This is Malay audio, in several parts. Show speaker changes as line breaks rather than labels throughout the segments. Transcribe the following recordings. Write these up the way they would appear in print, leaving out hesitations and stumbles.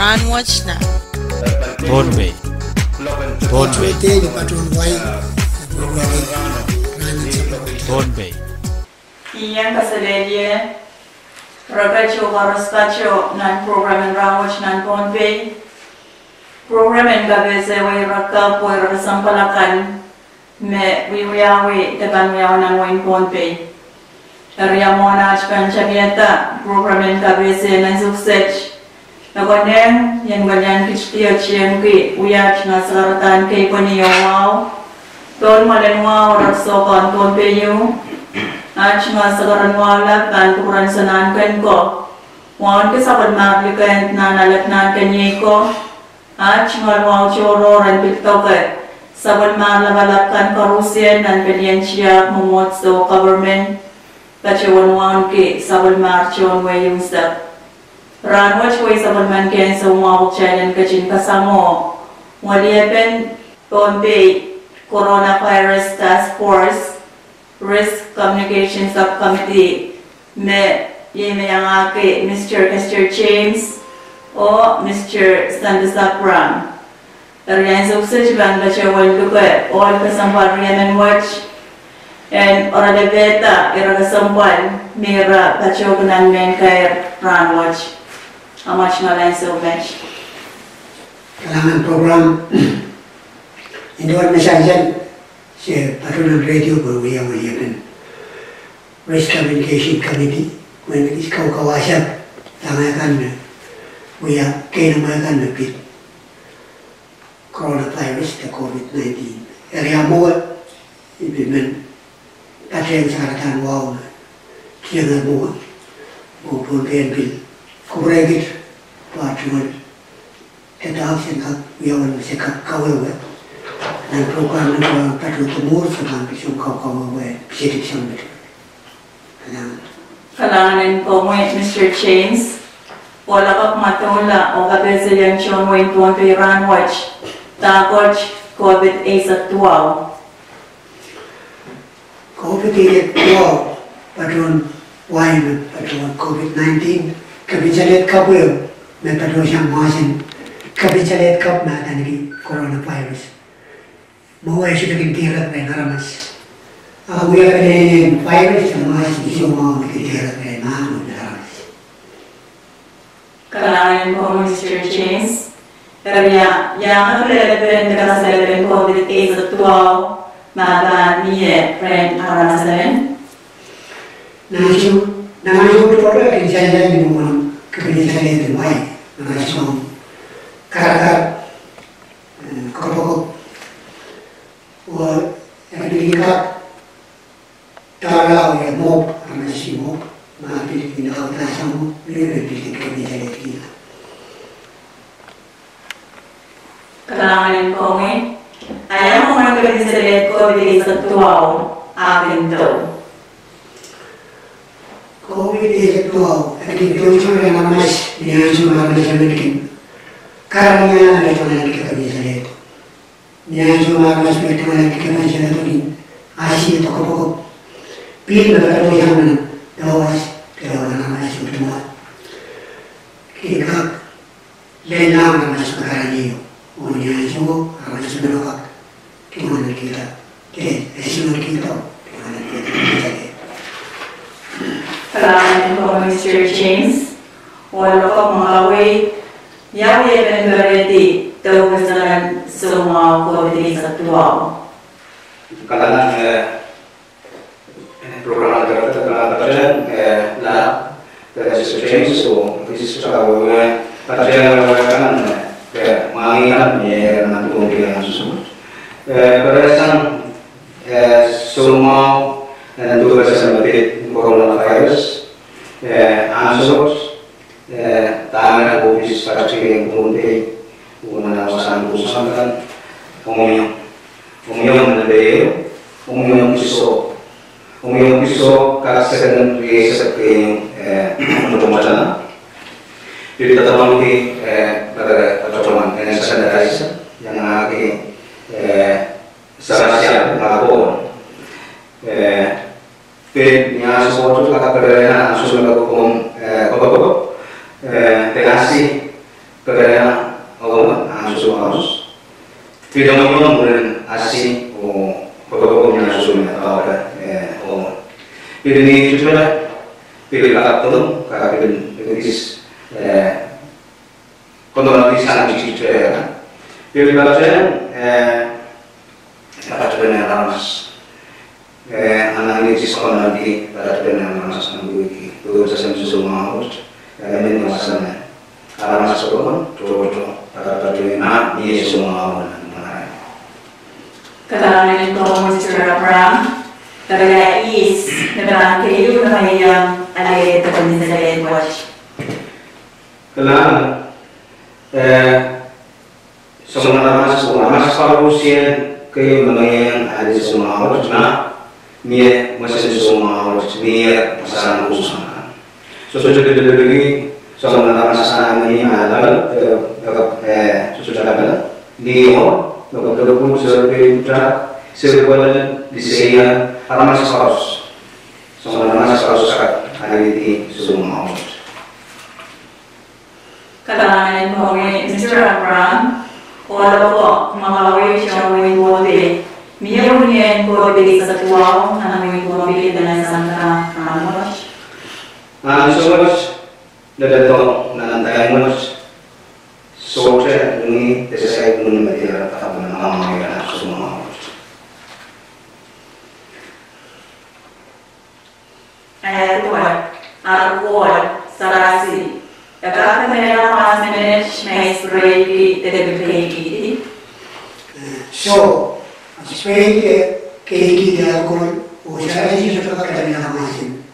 Ranwatch na.
Bonway.
Iyan kasalelye ragacho waraskacho nan program en Ranwatch nan Bonway. Program en gabeze way raka po rasampalakan me wiwiyawi depan wiyaw nan wain Bonway. Area mona chkan chamieta program en gabeze nan suksech. Nagonem yang ganyan kichtiyo chien ki uyach nga saratan kay paniyo wow. Ton malen wow raksokan ton peyo. Ach nga sagaran wala kan tukuran sanan kan ko. Wan ke saban maglikan na nalaknan kanye ko. Ach nga wow choro ran pittoke. Saban malabalakkan karusian nan kanyan siya mumot so government. Kachawan wan ki saban marchon way yung step. Ranwatch way saban man ken sa umawag channel kachin kasamo. Waliapen Bonway Coronavirus Task Force Risk Communication Subcommittee me yeme yang ake Mr. James o Mr. Sandasapram. Riyan suksej bang kachawan duke all kasampan Yemen Watch and orada beta ira kasampan mira kachogunan men kay Ranwatch. How much ngalan so much?
Kailangan program Indonesian Masyarakat si Patunan Radio Berwiya Mayakan Risk Communication Committee when is kawasan tamakan wiya kaya namakan na bit coronavirus the COVID-19 area mo ibigman patay sa karatan wow kaya na mo bukod bil kuregit patuan kita action ka yawan sekap kawewe dan program na patu tumur sa pisong kawewe sidik sambil
Kailangan ko mo Mr. James wala ka matula o kabesa yang chon mo in Bonway Ranwatch takot COVID-19
COVID-19 patuan wine patuan COVID-19 kabijalet kabel may patuan siyang masin kabijalet kap na tanigi coronavirus mawai siya naging may naramas wiya ka din virus ang masin isyo mga naging may naramas
Kailangan ko Mr. James Area yang relevant dengan relevant COVID-19 maka niye friend arasalan
Nangayo betul kan saya di rumah kebijakan itu baik, nangayo karakter korpok, wah yang dilihat tahu ya mob, nangayo mob, nanti kita tahu sama lebih kebijakan kita.
Kailangan ko ayaw mo mga kebijakan COVID-19 akin to.
COVID-19 aking tujuan yang namas dengan semua manusia mungkin karena ada tujuan kita bisa lihat dengan semua manusia tujuan kita bisa lihat ini asyik toko toko pilih berapa tujuan mana dawas nama semua kita lenang nama sekarang ini punya semua nama semua gimana kita semua kita gimana kita bisa lihat
Kailangan ko Mr. James wala ka makaway yaw even ready daw kasalan sa mga COVID-19
Kailangan program terkadang lah dari Mr. James so this is our kajian kan mengingat ya nanti kemudian susu berdasarkan semua dan tugas sebagai coronavirus answers tangan office pasti yang penting una wasan kusangan umum piso kasagan riset ke untuk macam jadi tetap di pada cuman dengan sanitizer yang lagi sarasian lapor nya sesuatu kata kerjanya langsung melakukan tenasi kerjanya pilih kakak pilih kontrol di sana di situ ya. Pilih kakak apa tuh benar ramas. Anak ini sekolah nanti pada benar ramas nanti itu saya semua harus ini masalahnya. Kalau masuk pun coba pada benar ini semua orang.
Katakan itu Mr. Abraham, katakan is, katakan kayu katakan yang ada terkait dengan watch.
Kelan, semua masa parusian kayu mengenai ada semua harus ni masih semua harus ni pasangan usaha. Sudah lagi semua masa ini ada sudah ada ni Nagpapalapun sa pintra, sirwalan, disaya, para masasaros. So, masasaros sa kaniliti sumawat.
Katakan mo Mr. Abraham, wala po makalaway siya ng bote. Mayroon niya po bigay sa tuwaw na may bumabili na isang ramos.
So much, dadato na nantayan mo. Soalnya ini saya belum belajar kata nama yang semua.
Tuan, arwad, sarasi. Agak mereka masih manage ready dari
So, spray keiki dia kon, usaha sih sudah kerja dengan masing.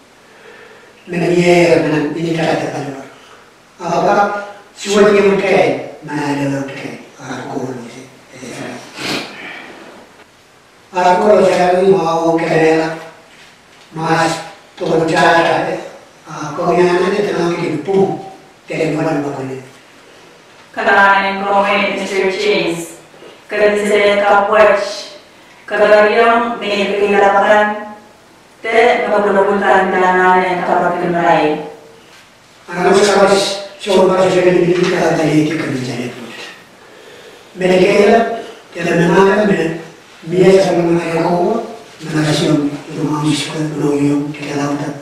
Menanya dengan ini cara terbaru. Apa suatu yang mungkin mana mungkin aku ni. Aku jadi mau kerja mas tuan cara. Aku yang ada tentang hidup dari mana mana.
Katakan ko Mr. James, kada saya kapwatch, kada yang may kailangan te magpapulutan na ng kapatid na
Ano sa coba saja kita tadi kerja itu. Mereka yang menangkan biasa mengenai aku, mengasih rumah miskin menunggu kita lakukan.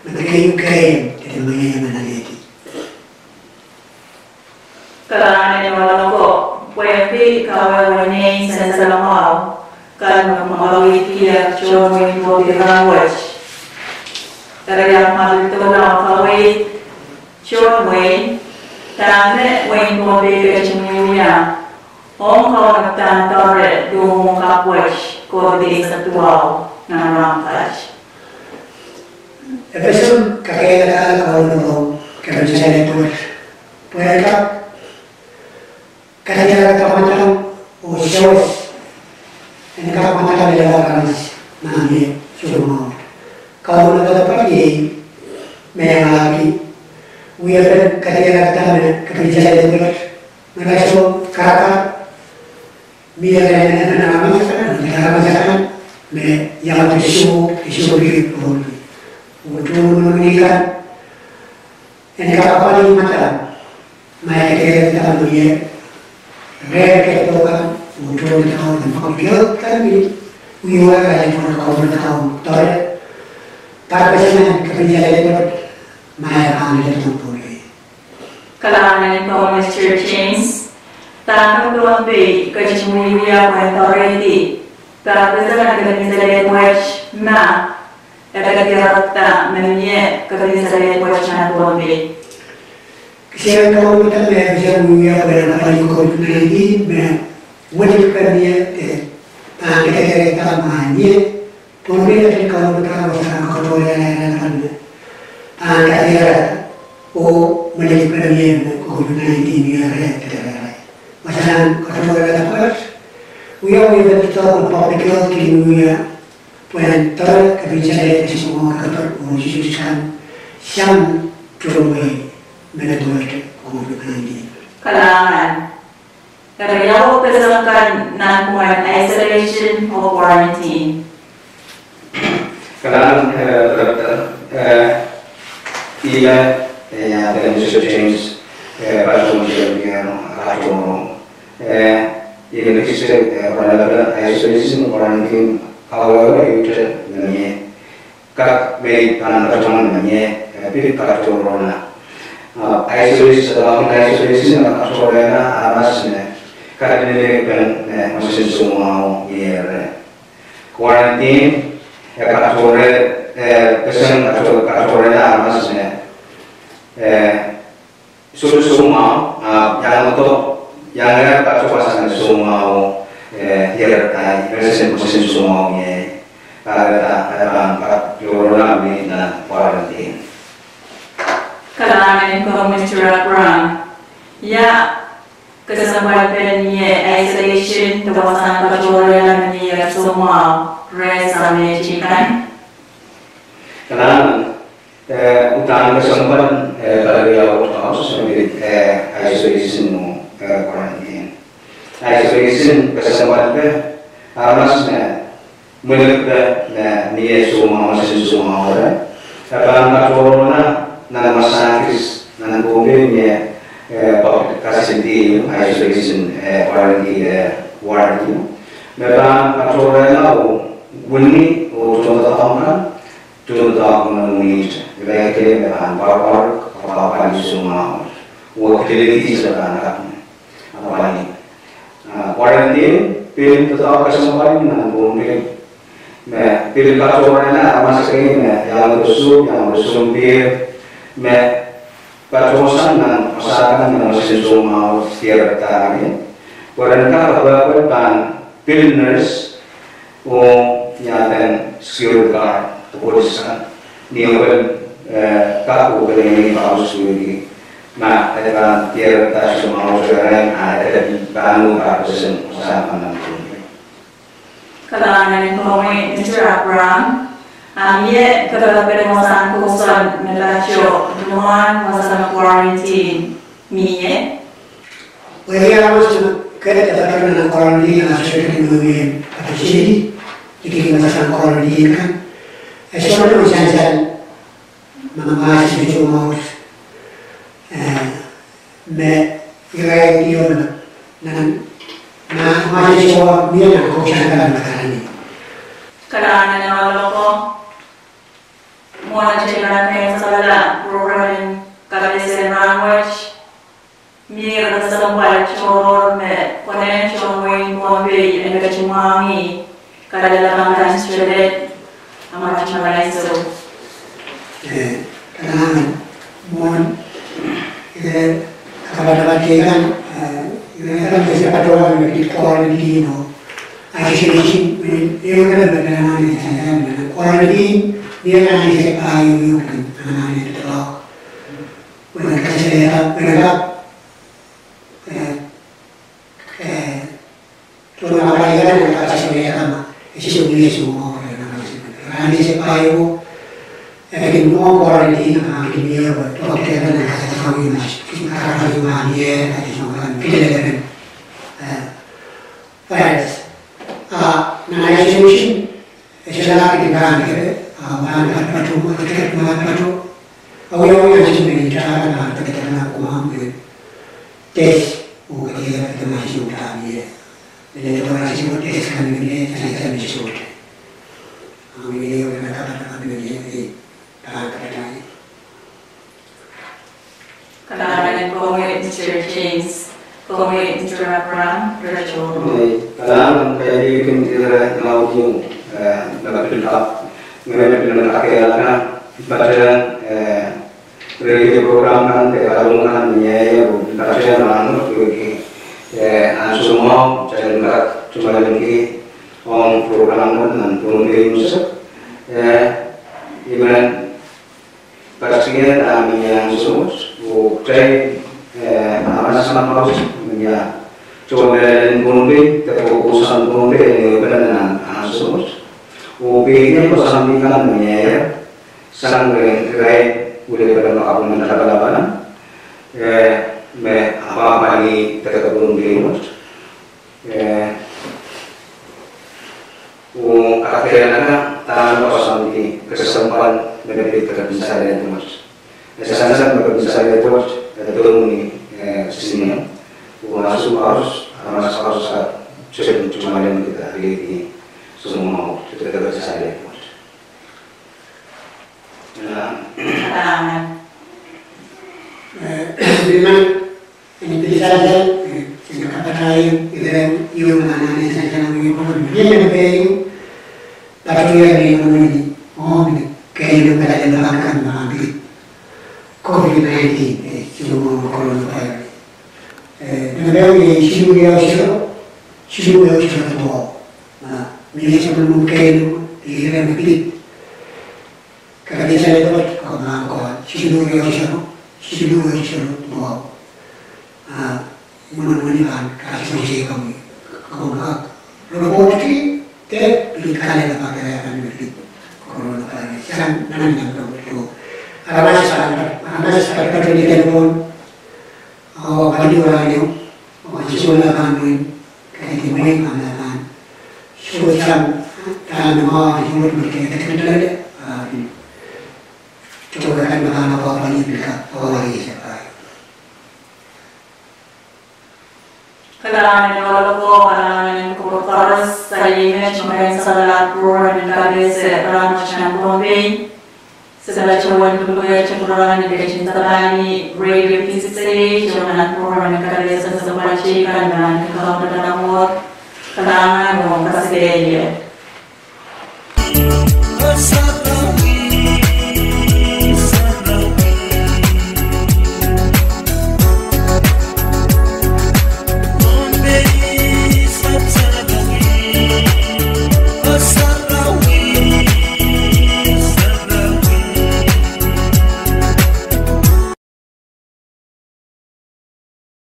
Mereka yang kaya tidak mengenai itu.
Karena yang malam ko, pwede kawan ni sa salamaw, kan mamalawit dia cuma itu di language. Karena malam itu na kawit Sure Wayne, tanda Wayne Bobby Kachimiya, Hong Kong Tantore, Dumong Kapwash, Kodi sa Tuaw, ng Rampage.
Efeso, kakaya na kauno kaya sa ito. Pwede ka, kaya kamatang o siyos, hindi ka kamatang nila kamis, namin, sumaw. Kauno na dapat may lagi. Uyaran kaya kata kerja itu mereka kakak biar nama masakan me yang isu gitu untuk menikah ini kakak paling mata mereka kita punya mereka itu kan untuk tahu dan komputer kan ini uyaran kaya kau tahu tahu tapi sebenarnya kerja itu
Kailangan ko Mr. James, tanong doon ba kachimiya kwento ready. Tapos sa kagamitan watch na kagamitan menye kagamitan watch na doon ba.
Kasi kalau kita bisa mengira pada apa yang kau nanti, wajib kerja kita kita mahanya, pemerintah kalau kita bersama kalau yang lain kira o menjadi kerajaan COVID-19 yang ada. Masalah kalau ada apa, uya betul public health ini punya kebijakan itu semua kapal mengususkan yang terbaik mengenai COVID-19.
Kailangan karyaw keselamatan ng isolation o quarantine.
Kailangan Iya, dengan Mr. James, pada kemudian akan ini kita pada isolation quarantine awal itu namanya kak bayi anak teman namanya pilih para corona. Isolasi dalam isolasi nak corona amasnya karena ini kan masih semua year quarantine para corona pesan para corona amasnya sudah semua yang untuk yang ada para corona semua year masih semua year para corona ini na quarantine.
Kalangan ko Mr. Abraham, ya kesempatan isolation kawasan Pacoran ni semua resame cikan.
Kalangan utang kesempatan pada dia harus memilih isolation quarantine. Isolation kesempatan harusnya melihat ni semua masih semua orang. Karena corona nana masakis nana bombe kasih di isolation quarantine ward itu. Mereka patrolnya lau bunyi contoh tahun ini mereka baru apa di semua waktu itu sekarang apa ini quarantine pilih tetap kesempatan nana bombe. Pilih patrolnya masih ini yang bersumber patrosan dan masyarakat yang masih semua setiap tahun. Warga bahkan pilners nyatakan skill card kepolisian niawan kaku ini harus lagi. Nah, ada tiap tahun semua orang ada di banu kepolisian sama nanti.
Kalangan ko Mr. Abraham. Ye kagagawa masan kusan melasyo duman masan quarantine miye.
Wahai orang kita dapat dengan quarantine asal kita mungkin apa sih? Jadi masan quarantine kan. Esok itu misalnya mengambil itu mau irai dia na masih coba dia nak kusan kan ini.
Kalangan yang ko Mwana children kaya sa program kalisen language mir na sa chor me connection way Bombay and kachimami kadalalang translated amat malay so
kadang mon kapan kan bisa patrol di quarantine isolation ini kan benar quarantine dia kan bisa kayu kan anak itu loh mereka tuh apa lagi kan mereka saya sama isu ini semua orang bisa kayu bikin orang ini kan dia buat dokter kan ada kami masih kita harus mandi ada semua kan kita kan virus nah isolation setelah kita kan bahan batu, kita bahan batu, awal yang sebenarnya cara nak kita nak kuam tes, kita masih utama dia, jadi orang masih tes kan ini saya masih sulit, ini orang kata ini tahan kerana.
Kadang-kadang Mr. James, Mr. Abraham, Rachel.
Kadang kayak kita laut yang dapat pilih. Mereka bilang akhirnya baca radio program kan terkalungan ya baca malam lagi semua jadi mereka cuma lagi program kan nanti musik ibarat pastinya kami yang semua cai anak sama harus ya coba dan Bombay terfokusan Bombay ini benar anak semua. Ubinya itu sampingkan menyer, sang gerai boleh bermakam mendapat apa ini terkebun bimus, akhirnya tangan kosong di kesempatan menjadi misalnya itu mas, sana misalnya itu ini sini, masuk harus cuma yang kita lihat semua kita bisa lihat.
kailangan.
Memang ini bisa saja kapatay yung nanay sa kanang yung pamilya na kayo patuloy rin naman ni kayo pala nalakan na bigit COVID-19 yung mga coronavirus. Nabayaw yung sinuyaw siya na ito. Milis naman mong kayo ihiram na bigit. Kakadisa na ito ako mga ko sinuyaw siya na ito. Menemukan kasih sih kami nak roboti pilih kalian apa kalian akan beri corona kali sekarang nanti yang itu anak sekarang di telepon bagi orang yang masih sudah kami kayak gimana kan sudah dan mau jumpa mereka kita coba kan bahana apa ini bisa lagi siapa.
Kailangan ng wala ko, kailangan ng kuparas sa image magaling sa lahat program ng kabese, ramos ng Bombay. Sa lahat tuloy at kurangan ng Bicachin Tabani, Radio PCC, ng program ng kabese sa Pachikan, ng kakaunan ng amor, kailangan ng kasilya.